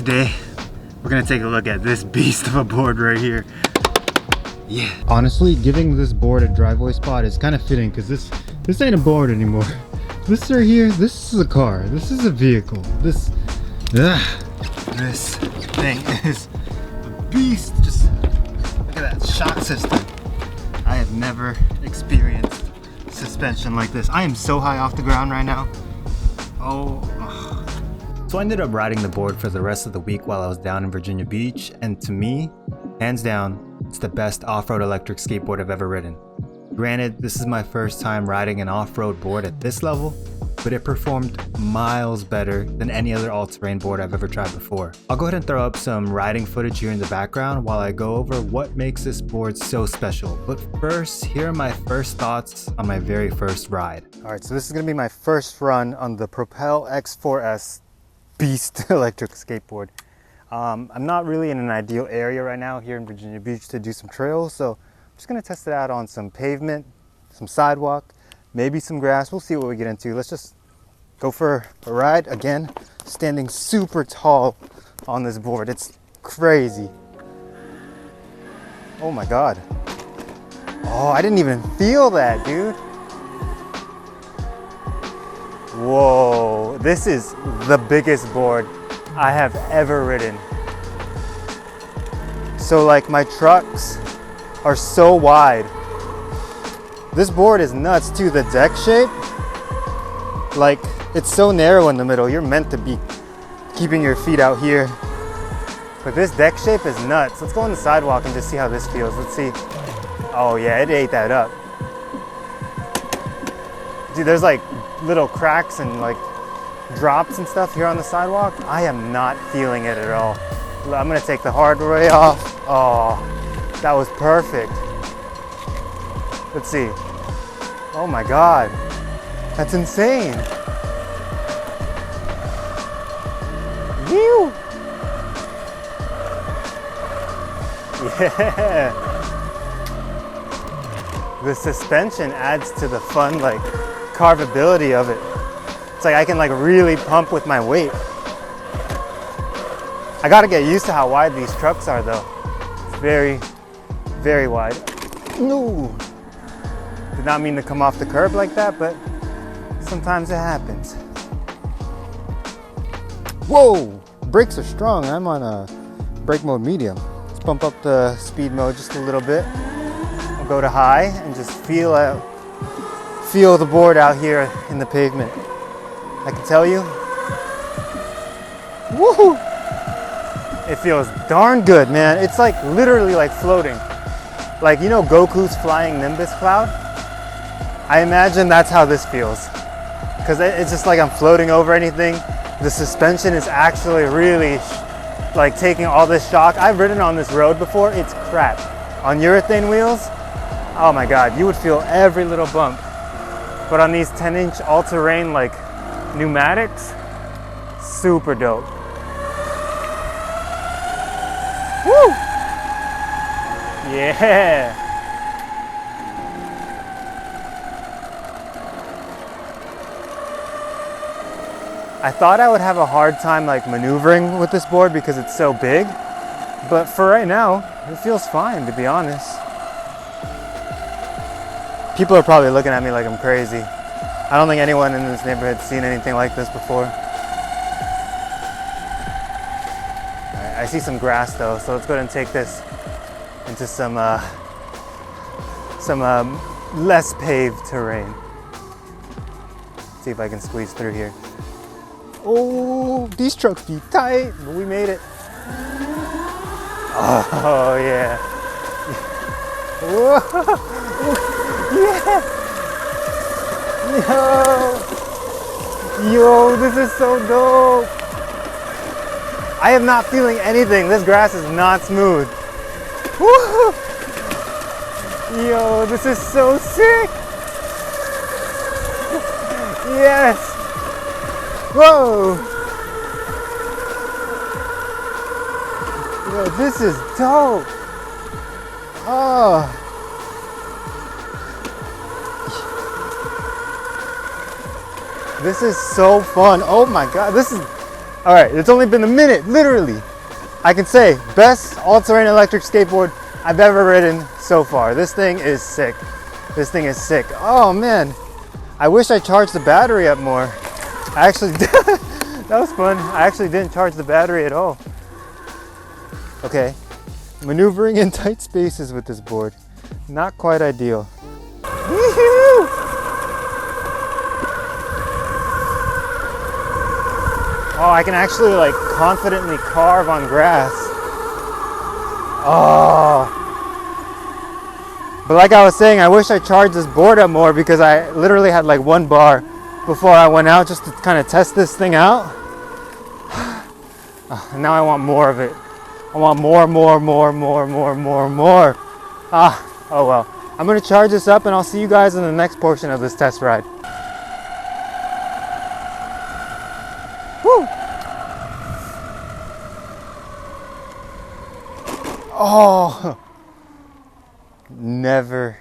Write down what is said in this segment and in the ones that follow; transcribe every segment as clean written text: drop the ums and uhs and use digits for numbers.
today we're gonna take a look at this beast of a board right here. Yeah. Honestly, giving this board a driveway spot is kind of fitting because this ain't a board anymore. This right here, this is a car. This is a vehicle. This thing is a beast. Just look at that shock system. I have never experienced suspension like this. I am so high off the ground right now. So I ended up riding the board for the rest of the week while I was down in Virginia Beach, and to me, hands down, it's the best off-road electric skateboard I've ever ridden. Granted, this is my first time riding an off-road board at this level, but it performed miles better than any other all-terrain board I've ever tried before. I'll go ahead and throw up some riding footage here in the background while I go over what makes this board so special. But first, here are my first thoughts on my very first ride. Alright, so this is going to be my first run on the Propel X4S beast electric skateboard. I'm not really in an ideal area right now here in Virginia Beach to do some trails, so I'm just going to test it out on some pavement, some sidewalk, maybe some grass. We'll see what we get into. Let's just go for a ride. Again, standing super tall on this board. It's crazy. Oh my God. Oh, I didn't even feel that, dude. Whoa, this is the biggest board I have ever ridden. So like my trucks are so wide. This board is nuts too. The deck shape, like it's so narrow in the middle. You're meant to be keeping your feet out here. But this deck shape is nuts. Let's go on the sidewalk and just see how this feels. Let's see. Oh yeah, it ate that up. Dude, there's like little cracks and like drops and stuff here on the sidewalk. I am not feeling it at all. I'm gonna take the hard way off. Oh, that was perfect. Let's see. Oh my God, that's insane. Whew. Yeah. The suspension adds to the fun, like, carvability of it. It's like I can like really pump with my weight. I gotta get used to how wide these trucks are though. It's very, very wide. No, did not mean to come off the curb like that, but sometimes it happens. Whoa, brakes are strong. I'm on a brake mode medium. Let's bump up the speed mode just a little bit. I'll go to high and just feel the board out here in the pavement. I can tell you, woohoo! It feels darn good, man. It's like literally like floating. Like, you know Goku's flying Nimbus cloud? I imagine that's how this feels. Because it's just like I'm floating over anything. The suspension is actually really like taking all this shock. I've ridden on this road before, it's crap. On urethane wheels, oh my God, you would feel every little bump. But on these 10-inch all-terrain like pneumatics, super dope. Woo! Yeah! I thought I would have a hard time like maneuvering with this board because it's so big, but for right now, it feels fine, to be honest. People are probably looking at me like I'm crazy. I don't think anyone in this neighborhood's seen anything like this before. Right, I see some grass though, so let's go ahead and take this into some less paved terrain. Let's see if I can squeeze through here. Oh, these trucks be tight, but we made it. Oh yeah. Whoa. Yeah. Yo, this is so dope. I am not feeling anything. This grass is not smooth. Woo! Yo, this is so sick. Yes. Whoa. Yo, this is dope. Oh. This is so fun. Oh my God, this is, All right, it's only been a minute, literally. I can say best all-terrain electric skateboard I've ever ridden so far. This thing is sick. This thing is sick. Oh man, I wish I charged the battery up more. I actually did. That was fun. I actually didn't charge the battery at all. Okay, maneuvering in tight spaces with this board, not quite ideal. Woo-hoo! Oh, I can actually like confidently carve on grass. Oh. But like I was saying, I wish I charged this board up more because I literally had like 1 bar before I went out just to kind of test this thing out. And now I want more of it. I want more. Oh well. I'm gonna charge this up and I'll see you guys in the next portion of this test ride. Woo! Oh! Never,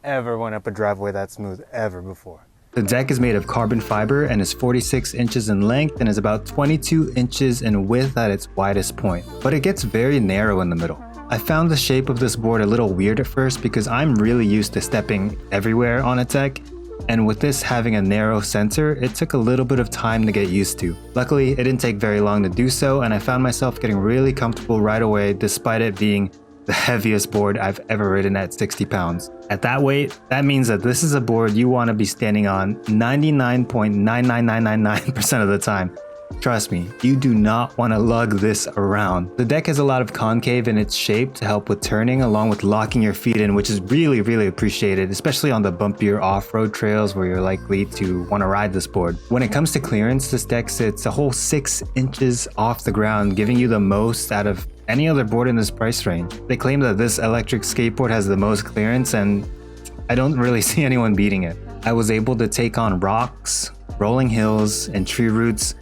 ever went up a driveway that smooth ever before. The deck is made of carbon fiber and is 46 inches in length and is about 22 inches in width at its widest point, but it gets very narrow in the middle. I found the shape of this board a little weird at first because I'm really used to stepping everywhere on a deck, and with this having a narrow center, it took a little bit of time to get used to. Luckily, it didn't take very long to do so, and I found myself getting really comfortable right away despite it being the heaviest board I've ever ridden at 60 pounds. At that weight, that means that this is a board you want to be standing on 99.99999% of the time. Trust me, you do not want to lug this around. The deck has a lot of concave in its shape to help with turning along with locking your feet in, which is really appreciated, especially on the bumpier off-road trails where you're likely to want to ride this board. When it comes to clearance, this deck sits a whole 6 inches off the ground, giving you the most out of any other board in this price range. They claim that this electric skateboard has the most clearance, and I don't really see anyone beating it. I was able to take on rocks, rolling hills, and tree roots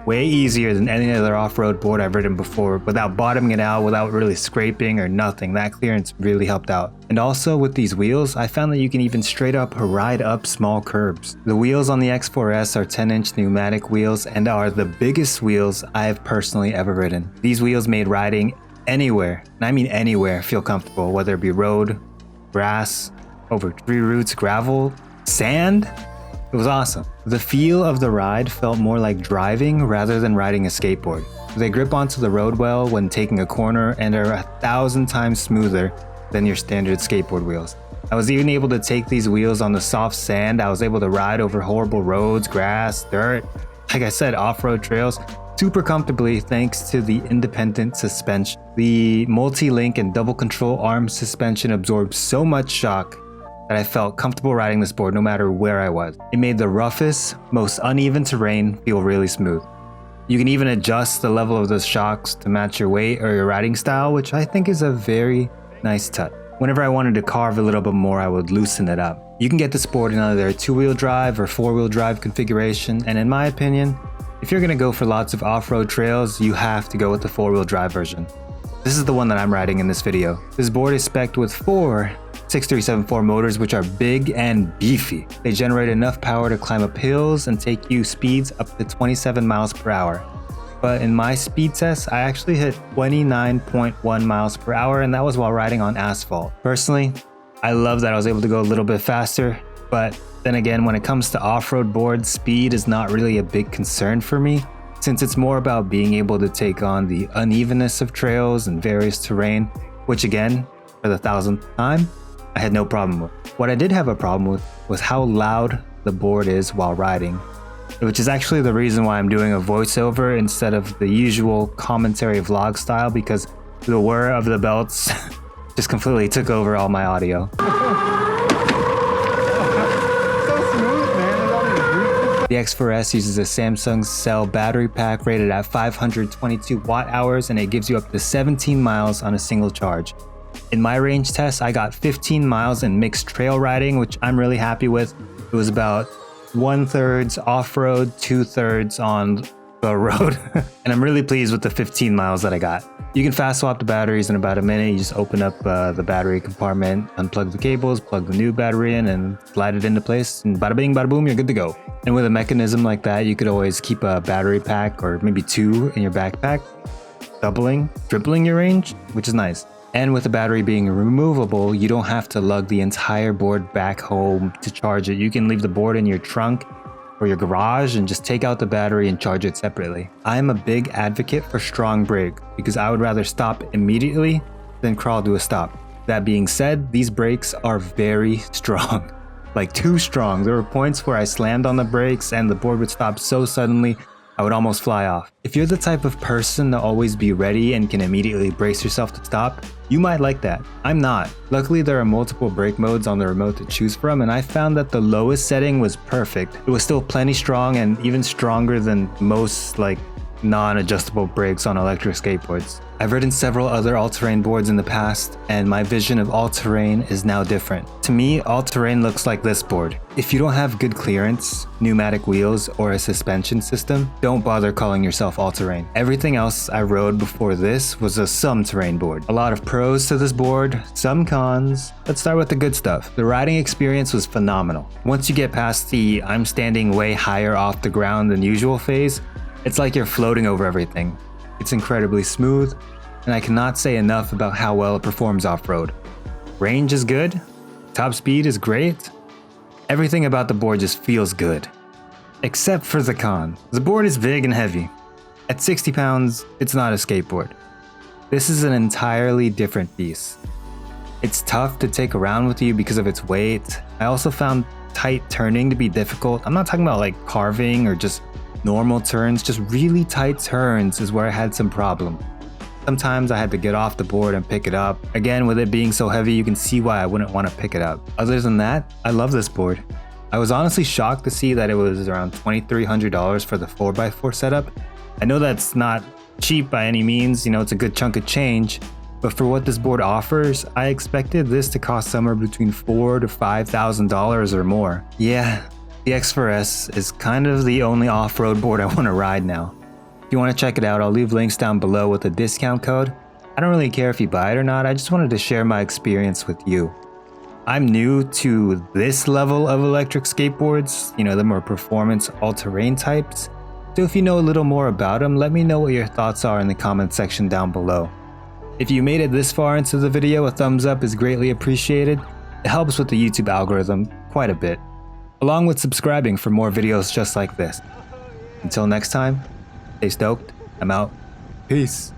way easier than any other off-road board I've ridden before without bottoming it out, without really scraping or nothing. That clearance really helped out. And also with these wheels, I found that you can even straight up ride up small curbs. The wheels on the X4S are 10-inch pneumatic wheels and are the biggest wheels I have personally ever ridden. These wheels made riding anywhere, and I mean anywhere, feel comfortable, whether it be road, grass, over tree roots, gravel, sand. It was awesome. The feel of the ride felt more like driving rather than riding a skateboard. They grip onto the road well when taking a corner and are 1,000 times smoother than your standard skateboard wheels. I was even able to take these wheels on the soft sand. I was able to ride over horrible roads, grass, dirt, like I said, off-road trails, super comfortably thanks to the independent suspension. The multi-link and double control arm suspension absorbed so much shock that I felt comfortable riding this board no matter where I was. It made the roughest, most uneven terrain feel really smooth. You can even adjust the level of those shocks to match your weight or your riding style, which I think is a very nice touch. Whenever I wanted to carve a little bit more, I would loosen it up. You can get this board in either a 2-wheel drive or 4-wheel drive configuration, and in my opinion, if you're gonna go for lots of off-road trails, you have to go with the 4-wheel drive version. This is the one that I'm riding in this video. This board is spec'd with 4 6374 motors, which are big and beefy. They generate enough power to climb up hills and take you speeds up to 27 miles per hour. But in my speed test, I actually hit 29.1 miles per hour, and that was while riding on asphalt. Personally, I love that I was able to go a little bit faster, but then again, when it comes to off-road boards, speed is not really a big concern for me, since it's more about being able to take on the unevenness of trails and various terrain, which again, for the 1000th time, I had no problem with. What I did have a problem with was how loud the board is while riding, which is actually the reason why I'm doing a voiceover instead of the usual commentary vlog style, because the whir of the belts just completely took over all my audio. The X4S uses a Samsung cell battery pack rated at 522 watt-hours, and it gives you up to 17 miles on a single charge. In my range test, I got 15 miles in mixed trail riding, which I'm really happy with. It was about 1/3 off-road, 2/3 on the road. And I'm really pleased with the 15 miles that I got. You can fast swap the batteries in about a minute. You just open up the battery compartment, unplug the cables, plug the new battery in, and slide it into place. And bada bing, bada boom, you're good to go. And with a mechanism like that, you could always keep a battery pack or maybe 2 in your backpack, tripling your range, which is nice. And with the battery being removable, you don't have to lug the entire board back home to charge it. You can leave the board in your trunk or your garage and just take out the battery and charge it separately. I'm a big advocate for strong brakes because I would rather stop immediately than crawl to a stop. That being said, these brakes are very strong, like too strong. There were points where I slammed on the brakes and the board would stop so suddenly I would almost fly off. If you're the type of person to always be ready and can immediately brace yourself to stop, you might like that. I'm not. Luckily, there are multiple brake modes on the remote to choose from, and I found that the lowest setting was perfect. It was still plenty strong and even stronger than most non-adjustable brakes on electric skateboards. I've ridden several other all-terrain boards in the past, and my vision of all-terrain is now different. To me, all-terrain looks like this board. If you don't have good clearance, pneumatic wheels, or a suspension system, don't bother calling yourself all-terrain. Everything else I rode before this was a some-terrain board. A lot of pros to this board, some cons. Let's start with the good stuff. The riding experience was phenomenal. Once you get past the I'm standing way higher off the ground than usual phase, it's like you're floating over everything. It's incredibly smooth, and I cannot say enough about how well it performs off-road. Range is good, top speed is great, everything about the board just feels good. Except for the con. The board is big and heavy. At 60 pounds, it's not a skateboard. This is an entirely different beast. It's tough to take around with you because of its weight. I also found tight turning to be difficult. I'm not talking about like carving or just normal turns, just really tight turns is where I had some problem. Sometimes I had to get off the board and pick it up. Again, with it being so heavy, you can see why I wouldn't want to pick it up. Other than that, I love this board. I was honestly shocked to see that it was around $2,300 for the 4x4 setup. I know that's not cheap by any means, it's a good chunk of change, but for what this board offers, I expected this to cost somewhere between $4,000 to $5,000 or more. Yeah. The X4S is kind of the only off-road board I want to ride now. If you want to check it out, I'll leave links down below with a discount code. I don't really care if you buy it or not, I just wanted to share my experience with you. I'm new to this level of electric skateboards, the more performance all-terrain types. So if you know a little more about them, let me know what your thoughts are in the comment section down below. If you made it this far into the video, a thumbs up is greatly appreciated. It helps with the YouTube algorithm quite a bit, along with subscribing for more videos just like this. Until next time, stay stoked. I'm out. Peace.